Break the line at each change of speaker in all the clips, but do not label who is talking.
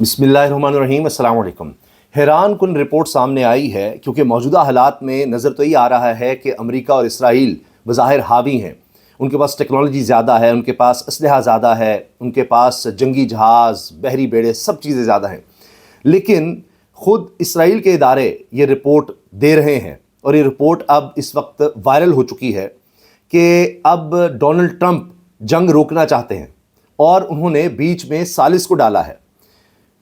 بسم اللہ الرحمن الرحیم، السلام علیکم۔ حیران کن رپورٹ سامنے آئی ہے کیونکہ موجودہ حالات میں نظر تو یہ آ رہا ہے کہ امریکہ اور اسرائیل بظاہر حاوی ہیں، ان کے پاس ٹیکنالوجی زیادہ ہے، ان کے پاس اسلحہ زیادہ ہے، ان کے پاس جنگی جہاز، بحری بیڑے، سب چیزیں زیادہ ہیں، لیکن خود اسرائیل کے ادارے یہ رپورٹ دے رہے ہیں اور یہ رپورٹ اب اس وقت وائرل ہو چکی ہے کہ اب ڈونلڈ ٹرمپ جنگ روکنا چاہتے ہیں اور انہوں نے بیچ میں ثالث کو ڈالا ہے۔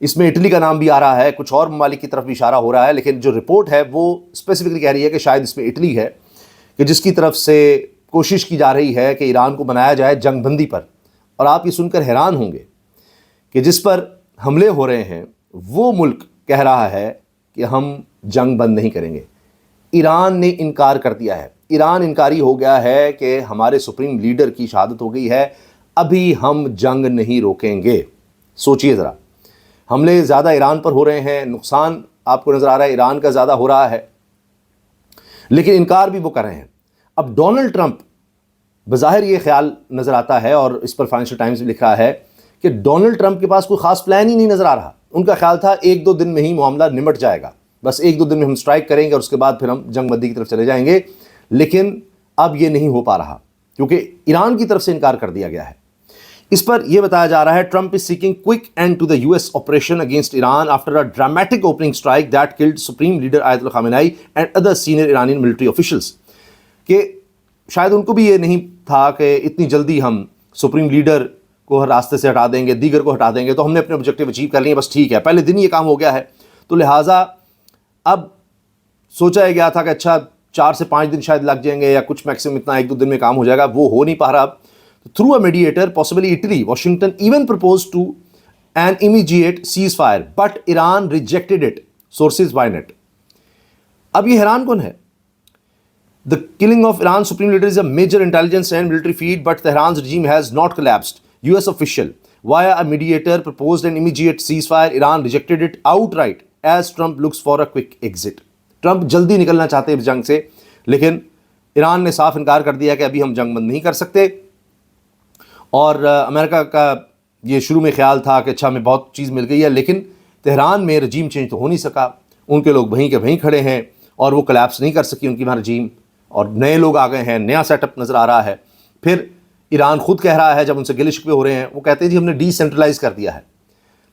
اس میں اٹلی کا نام بھی آ رہا ہے، کچھ اور ممالک کی طرف بھی اشارہ ہو رہا ہے، لیکن جو رپورٹ ہے وہ اسپیسیفکلی کہہ رہی ہے کہ شاید اس میں اٹلی ہے کہ جس کی طرف سے کوشش کی جا رہی ہے کہ ایران کو بنایا جائے جنگ بندی پر۔ اور آپ یہ سن کر حیران ہوں گے کہ جس پر حملے ہو رہے ہیں وہ ملک کہہ رہا ہے کہ ہم جنگ بند نہیں کریں گے۔ ایران نے انکار کر دیا ہے، ایران انکاری ہو گیا ہے کہ ہمارے سپریم لیڈر کی شہادت ہو گئی ہے، ابھی ہم جنگ نہیں روکیں گے۔ سوچئے ذرا، حملے زیادہ ایران پر ہو رہے ہیں، نقصان آپ کو نظر آ رہا ہے ایران کا زیادہ ہو رہا ہے، لیکن انکار بھی وہ کر رہے ہیں۔ اب ڈونلڈ ٹرمپ بظاہر یہ خیال نظر آتا ہے اور اس پر فائنینشل ٹائمز بھی لکھا ہے کہ ڈونلڈ ٹرمپ کے پاس کوئی خاص پلان ہی نہیں نظر آ رہا۔ ان کا خیال تھا ایک دو دن میں ہی معاملہ نمٹ جائے گا، بس ایک دو دن میں ہم سٹرائک کریں گے اور اس کے بعد پھر ہم جنگ بندی کی طرف چلے جائیں گے، لیکن اب یہ نہیں ہو پا رہا کیونکہ ایران کی طرف سے انکار کر دیا گیا ہے۔ اس پر یہ بتایا جا رہا ہے Trump is seeking quick end to the US operation against Iran after a dramatic opening strike that killed supreme leader Ayatollah Khamenei and other senior Iranian military officials, کہ شاید ان کو بھی یہ نہیں تھا کہ اتنی جلدی ہم سپریم لیڈر کو راستے سے ہٹا دیں گے، دیگر کو ہٹا دیں گے تو ہم نے اپنے آبجیکٹیو اچیو کر لیے، بس ٹھیک ہے، پہلے دن یہ کام ہو گیا ہے، تو لہٰذا اب سوچا گیا تھا کہ اچھا 4 سے 5 دن شاید لگ جائیں گے یا کچھ میکسیمم اتنا 1-2 دن میں کام ہو جائے گا، وہ ہو نہیں پا رہا۔ Through a mediator, possibly Italy, Washington even proposed to an immediate ceasefire, but Iran rejected it. Sources YNet. اب یہ حیران کون ہے؟ The killing of Iran's supreme leader is a major intelligence and military feat, but Tehran's regime has not collapsed. US official, via a mediator, proposed an immediate ceasefire. Iran rejected it outright as Trump looks for a quick exit. Trump جلدی نکلنا چاہتے ہیں اس جنگ سے، لیکن ایران نے صاف انکار کر دیا کہ ابھی ہم جنگ بند نہیں کر سکتے۔ اور امریکہ کا یہ شروع میں خیال تھا کہ اچھا ہمیں بہت چیز مل گئی ہے، لیکن تہران میں رجیم چینج تو ہو نہیں سکا، ان کے لوگ وہیں کے وہیں کھڑے ہیں اور وہ کلیپس نہیں کر سکی ان کی وہاں رجیم، اور نئے لوگ آ گئے ہیں، نیا سیٹ اپ نظر آ رہا ہے۔ پھر ایران خود کہہ رہا ہے جب ان سے گلے شکوے ہو رہے ہیں، وہ کہتے ہیں جی ہم نے ڈی سینٹرلائز کر دیا ہے،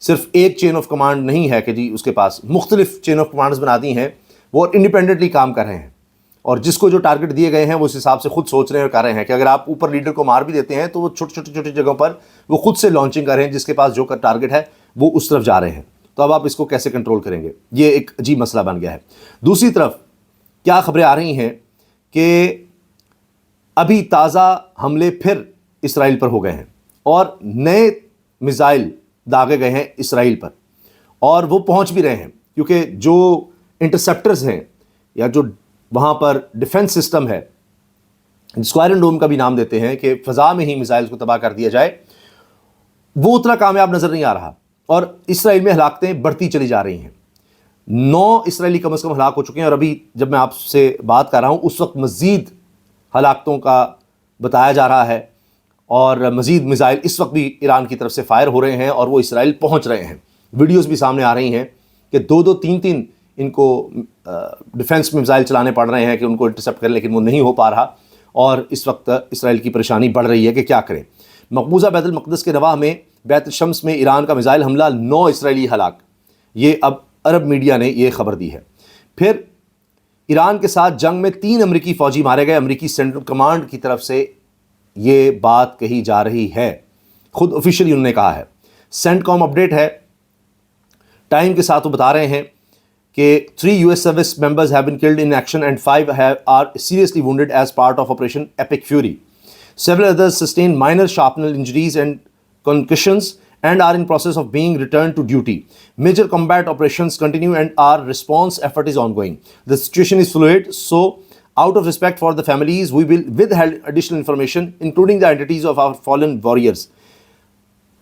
صرف ایک چین آف کمانڈ نہیں ہے کہ جی اس کے پاس مختلف چین آف کمانڈز بنا دی ہیں، وہ انڈیپینڈنٹلی کام کر رہے ہیں، اور جس کو جو ٹارگٹ دیے گئے ہیں وہ اس حساب سے خود سوچ رہے ہیں اور کر رہے ہیں کہ اگر آپ اوپر لیڈر کو مار بھی دیتے ہیں تو وہ چھوٹی جگہوں پر وہ خود سے لانچنگ کر رہے ہیں، جس کے پاس جو ٹارگٹ ہے وہ اس طرف جا رہے ہیں۔ تو اب آپ اس کو کیسے کنٹرول کریں گے؟ یہ ایک عجیب مسئلہ بن گیا ہے۔ دوسری طرف کیا خبریں آ رہی ہیں کہ ابھی تازہ حملے پھر اسرائیل پر ہو گئے ہیں اور نئے میزائل داغے گئے ہیں اسرائیل پر، اور وہ پہنچ بھی رہے ہیں کیونکہ جو انٹرسیپٹرز ہیں یا جو وہاں پر ڈیفنس سسٹم ہے جس کو آئرن ڈوم کا بھی نام دیتے ہیں کہ فضا میں ہی میزائلز کو تباہ کر دیا جائے، وہ اتنا کامیاب نظر نہیں آ رہا، اور اسرائیل میں ہلاکتیں بڑھتی چلی جا رہی ہیں۔ 9 اسرائیلی کم از کم ہلاک ہو چکے ہیں، اور ابھی جب میں آپ سے بات کر رہا ہوں اس وقت مزید ہلاکتوں کا بتایا جا رہا ہے، اور مزید میزائل اس وقت بھی ایران کی طرف سے فائر ہو رہے ہیں اور وہ اسرائیل پہنچ رہے ہیں۔ ویڈیوز بھی سامنے آ رہی ہیں کہ 2-2 3-3 ان کو ڈیفنس میں میزائل چلانے پڑ رہے ہیں کہ ان کو انٹرسیپٹ کریں، لیکن وہ نہیں ہو پا رہا، اور اس وقت اسرائیل کی پریشانی بڑھ رہی ہے کہ کیا کریں۔ مقبوضہ بیت المقدس کے نواح میں بیت الشمس میں ایران کا میزائل حملہ، 9 اسرائیلی ہلاک، یہ اب عرب میڈیا نے یہ خبر دی ہے۔ پھر ایران کے ساتھ جنگ میں 3 امریکی فوجی مارے گئے، امریکی سینٹرل کمانڈ کی طرف سے یہ بات کہی جا رہی ہے، خود آفیشلی انہوں نے کہا ہے۔ سینٹ کام اپڈیٹ ہے، ٹائم کے ساتھ وہ بتا رہے ہیں کہ 3 US service members have been killed in action and 5 are seriously wounded as part of Operation Epic Fury. Several others sustained minor shrapnel injuries and concussions and are in process of being returned to duty. Major combat operations continue and our response effort is ongoing. The situation is fluid, so out of respect for the families, we will withhold additional information, including the identities of our fallen warriors,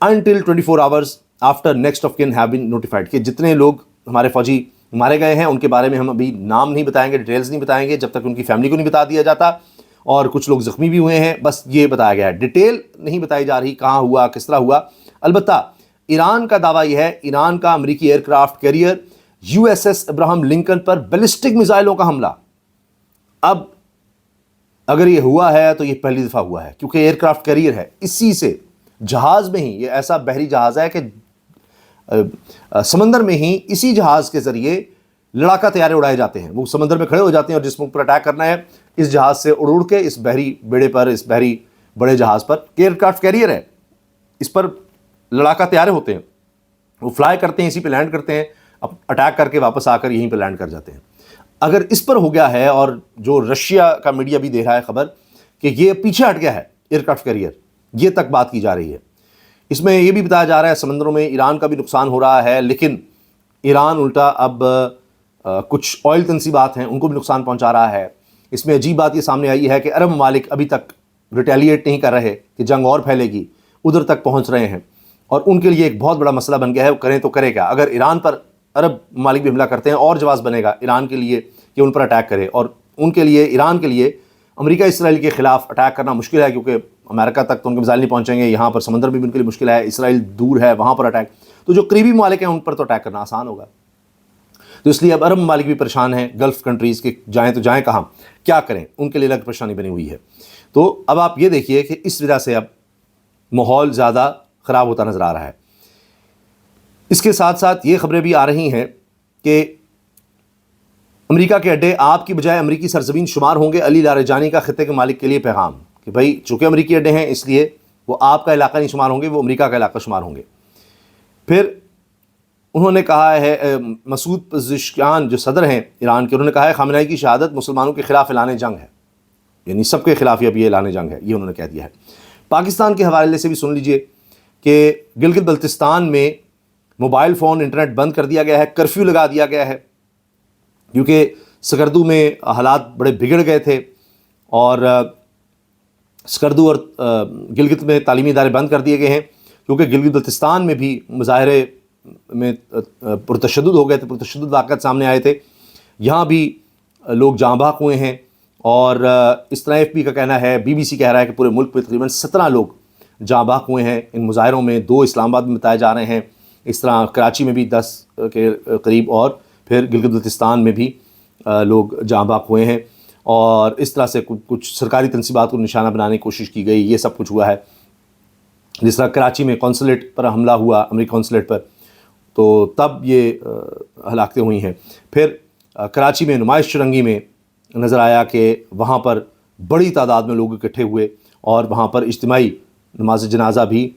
until 24 hours after next of kin have been notified. کہ جتنے لوگ ہمارے فوجی مارے گئے ہیں ان کے بارے میں ہم ابھی نام نہیں بتائیں گے، ڈیٹیلز نہیں بتائیں گے جب تک ان کی فیملی کو نہیں بتا دیا جاتا، اور کچھ لوگ زخمی بھی ہوئے ہیں، بس یہ بتایا گیا ہے، ڈیٹیل نہیں بتائی جا رہی کہاں ہوا کس طرح ہوا۔ البتہ ایران کا دعویٰ یہ ہے، ایران کا امریکی aircraft carrier USS Abraham Lincoln پر بیلسٹک میزائلوں کا حملہ۔ اب اگر یہ ہوا ہے تو یہ پہلی دفعہ ہوا ہے، کیونکہ ایئر کرافٹ کیریئر ہے، اسی سے جہاز میں ہی، یہ ایسا بحری جہاز ہے کہ سمندر میں ہی اسی جہاز کے ذریعے لڑاکا طیارے اڑائے جاتے ہیں۔ وہ سمندر میں کھڑے ہو جاتے ہیں اور جس ملک پر اٹیک کرنا ہے اس جہاز سے اڑ کے اس بحری بیڑے پر، اس بحری بڑے جہاز پر، ایئر کرافٹ کیریئر ہے، اس پر لڑاکا طیارے ہوتے ہیں، وہ فلائی کرتے ہیں، اسی پہ لینڈ کرتے ہیں، اٹیک کر کے واپس آ کر یہیں پہ لینڈ کر جاتے ہیں۔ اگر اس پر ہو گیا ہے، اور جو رشیا کا میڈیا بھی دے رہا ہے خبر کہ یہ پیچھے ہٹ گیا ہے ایئر کرافٹ کیریئر، یہ تک بات کی جا رہی ہے۔ اس میں یہ بھی بتایا جا رہا ہے سمندروں میں ایران کا بھی نقصان ہو رہا ہے، لیکن ایران الٹا اب کچھ آئل تنصیبات ہیں ان کو بھی نقصان پہنچا رہا ہے۔ اس میں عجیب بات یہ سامنے آئی ہے کہ عرب ممالک ابھی تک ریٹیلیٹ نہیں کر رہے کہ جنگ اور پھیلے گی، ادھر تک پہنچ رہے ہیں، اور ان کے لیے ایک بہت بڑا مسئلہ بن گیا ہے وہ کریں تو کرے کیا۔ اگر ایران پر عرب ممالک بھی حملہ کرتے ہیں اور جواز بنے گا ایران کے لیے کہ ان پر اٹیک کرے، اور ان کے لیے، ایران کے لیے امریکہ اسرائیل کے خلاف اٹیک کرنا مشکل ہے، کیونکہ امریکہ تک تو ان کے میزائل نہیں پہنچیں گے، یہاں پر سمندر میں بھی ان کے لیے مشکل ہے، اسرائیل دور ہے، وہاں پر اٹیک، تو جو قریبی ممالک ہیں ان پر تو اٹیک کرنا آسان ہوگا۔ تو اس لیے اب عرب ممالک بھی پریشان ہیں، گلف کنٹریز کے جائیں تو جائیں کہاں، کیا کریں، ان کے لیے الگ پریشانی بنی ہوئی ہے۔ تو اب آپ یہ دیکھیے کہ اس وجہ سے اب ماحول زیادہ خراب ہوتا نظر آ رہا ہے۔ اس کے ساتھ ساتھ یہ خبریں بھی آ رہی ہیں کہ امریکہ کے اڈے آپ کی بجائے امریکی سرزمین شمار ہوں گے، علی لاریجانی کا خطے کے مالک کے لیے پیغام کہ بھائی چونکہ امریکی اڈے ہیں اس لیے وہ آپ کا علاقہ نہیں شمار ہوں گے، وہ امریکہ کا علاقہ شمار ہوں گے۔ پھر انہوں نے کہا ہے، مسعود پزشکیان جو صدر ہیں ایران کے، انہوں نے کہا ہے خامنہ ای کی شہادت مسلمانوں کے خلاف اعلان جنگ ہے، یعنی سب کے خلاف اب یہ اعلان جنگ ہے، یہ انہوں نے کہہ دیا ہے۔ پاکستان کے حوالے سے بھی سن لیجئے کہ گلگت بلتستان میں موبائل فون انٹرنیٹ بند کر دیا گیا ہے، کرفیو لگا دیا گیا ہے، کیونکہ سکردو میں حالات بڑے بگڑ گئے تھے، اور سکردو اور گلگت میں تعلیمی ادارے بند کر دیے گئے ہیں، کیونکہ گلگت بلتستان میں بھی مظاہرے میں پرتشدد ہو گئے تھے، پرتشدد واقعات سامنے آئے تھے، یہاں بھی لوگ جاں بحق ہوئے ہیں، اور اس طرح AFP کا کہنا ہے، BBC کہہ رہا ہے کہ پورے ملک میں تقریباً 17 لوگ جاں بحق ہوئے ہیں ان مظاہروں میں، 2 اسلام آباد میں بتائے جا رہے ہیں، اس طرح کراچی میں بھی 10 کے قریب، اور پھر گلگت بلتستان میں بھی لوگ جاں بحق ہوئے ہیں، اور اس طرح سے کچھ سرکاری تنصیبات کو نشانہ بنانے کی کوشش کی گئی، یہ سب کچھ ہوا ہے۔ جس طرح کراچی میں قونصلیٹ پر حملہ ہوا، امریکی قونصلیٹ پر، تو تب یہ ہلاکتیں ہوئی ہیں۔ پھر کراچی میں نمائش چرنگی میں نظر آیا کہ وہاں پر بڑی تعداد میں لوگ اکٹھے ہوئے، اور وہاں پر اجتماعی نماز جنازہ بھی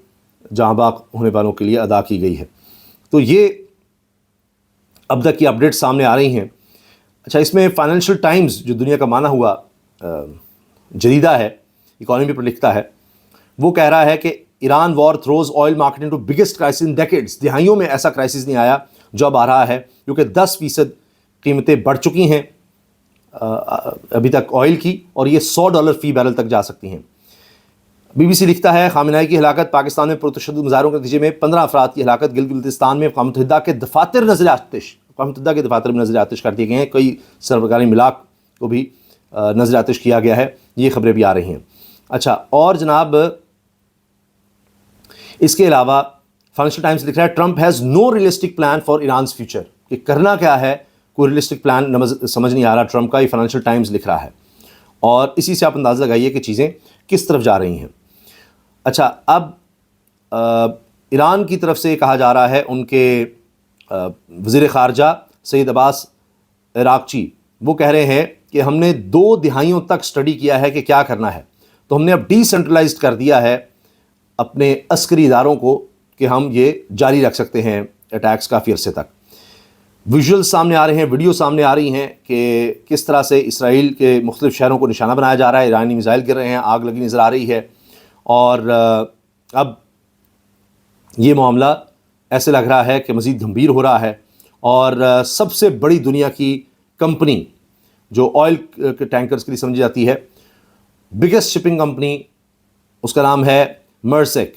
جاں بحق ہونے والوں کے لیے ادا کی گئی ہے۔ تو یہ اب تک کی اپڈیٹ سامنے آ رہی ہیں۔ اچھا، اس میں فائنینشیل ٹائمز جو دنیا کا مانا ہوا جریدہ ہے، اکانومی پر لکھتا ہے، وہ کہہ رہا ہے کہ Iran war throws oil market into biggest crisis in decades, دہائیوں میں ایسا کرائسس نہیں آیا جو اب آ رہا ہے، کیونکہ 10% قیمتیں بڑھ چکی ہیں ابھی تک آئل کی، اور یہ $100 فی بیرل تک جا سکتی ہیں۔ BBC لکھتا ہے خامنہ ای کی ہلاکت، پاکستان میں پرتشدد مظاہروں کے نتیجے میں 15 افراد کی ہلاکت، گلگت بلتستان میں اقوام متحدہ کے دفاتر نظر آتش، اقوام متحدہ کے دفاتر میں نظر آتش کر دیے گئے ہیں، کئی سرکاری ملاک کو بھی نظر آتش کیا گیا ہے، یہ خبریں بھی آ رہی ہیں۔ اچھا، اور جناب اس کے علاوہ فائنینشیل ٹائمز لکھ رہا ہے Trump has no realistic plan for Iran's future, کہ کرنا کیا ہے، کوئی ریئلسٹک پلان سمجھ نہیں آ رہا ٹرمپ کا، یہ فائنینشیل ٹائمز لکھ رہا ہے، اور اسی سے آپ اندازہ لگائیے کہ چیزیں کس طرف جا رہی ہیں۔ اچھا، اب ایران کی طرف سے کہا جا رہا ہے، ان کے وزیر خارجہ سید عباس عراقچی وہ کہہ رہے ہیں کہ ہم نے 2 دہائیوں تک سٹڈی کیا ہے کہ کیا کرنا ہے، تو ہم نے اب ڈی سینٹرلائزڈ کر دیا ہے اپنے عسکری اداروں کو کہ ہم یہ جاری رکھ سکتے ہیں اٹیکس کافی عرصے تک۔ ویژول سامنے آ رہے ہیں، ویڈیو سامنے آ رہی ہیں کہ کس طرح سے اسرائیل کے مختلف شہروں کو نشانہ بنایا جا رہا ہے، ایرانی میزائل گر رہے ہیں، آگ لگی نظر آ رہی ہے، اور اب یہ معاملہ ایسے لگ رہا ہے کہ مزید گمبھیر ہو رہا ہے، اور سب سے بڑی دنیا کی کمپنی جو آئل کے ٹینکرز کے لیے سمجھی جاتی ہے، بگیسٹ شپنگ کمپنی، اس کا نام ہے مرسک،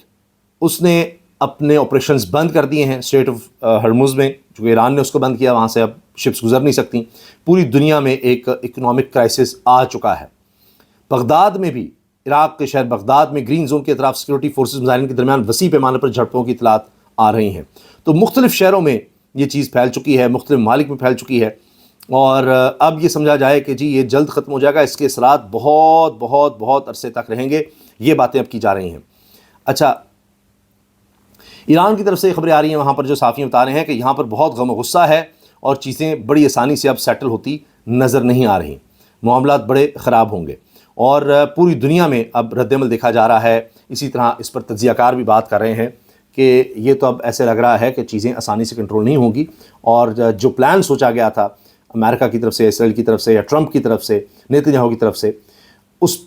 اس نے اپنے آپریشنز بند کر دیے ہیں اسٹریٹ آف ہرمز میں، چونکہ ایران نے اس کو بند کیا، وہاں سے اب شپس گزر نہیں سکتی۔ پوری دنیا میں ایک اکنامک کرائسس آ چکا ہے۔ بغداد میں بھی، عراق کے شہر بغداد میں گرین زون کے اطراف سیکورٹی فورسز مظاہرین کے درمیان وسیع پیمانے پر جھڑپوں کی اطلاعات آ رہی ہیں۔ تو مختلف شہروں میں یہ چیز پھیل چکی ہے، مختلف ممالک میں پھیل چکی ہے، اور اب یہ سمجھا جائے کہ جی یہ جلد ختم ہو جائے گا، اس کے اثرات بہت بہت بہت عرصے تک رہیں گے، یہ باتیں اب کی جا رہی ہیں۔ اچھا، ایران کی طرف سے خبریں آ رہی ہیں، وہاں پر جو صحافی بتا رہے ہیں کہ یہاں پر بہت غم و غصہ ہے اور چیزیں بڑی آسانی سے اب سیٹل ہوتی نظر نہیں آ رہی، معاملات بڑے خراب ہوں گے، اور پوری دنیا میں اب رد عمل دیکھا جا رہا ہے۔ اسی طرح اس پر تجزیہ کار بھی بات کر رہے ہیں کہ یہ تو اب ایسے لگ رہا ہے کہ چیزیں آسانی سے کنٹرول نہیں ہوں گی، اور جو پلان سوچا گیا تھا امریکہ کی طرف سے، اسرائیل کی طرف سے، یا ٹرمپ کی طرف سے، نیتن یاہو کی طرف سے، اس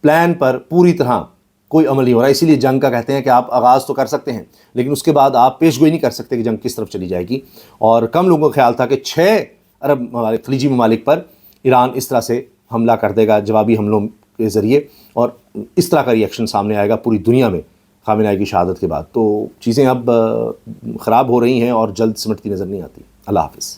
پلان پر پوری طرح کوئی عمل نہیں ہو رہا۔ اسی لیے جنگ کا کہتے ہیں کہ آپ آغاز تو کر سکتے ہیں، لیکن اس کے بعد آپ پیش گوئی نہیں کر سکتے کہ جنگ کس طرف چلی جائے گی۔ اور کم لوگوں کا خیال تھا کہ 6 عرب ممالک، خلیجی ممالک پر ایران اس طرح سے حملہ کر دے گا جوابی حملوں کے ذریعے، اور اس طرح کا ریئیکشن سامنے آئے گا پوری دنیا میں خامنہ ای کی شہادت کے بعد۔ تو چیزیں اب خراب ہو رہی ہیں اور جلد سمٹتی نظر نہیں آتی۔ اللہ حافظ۔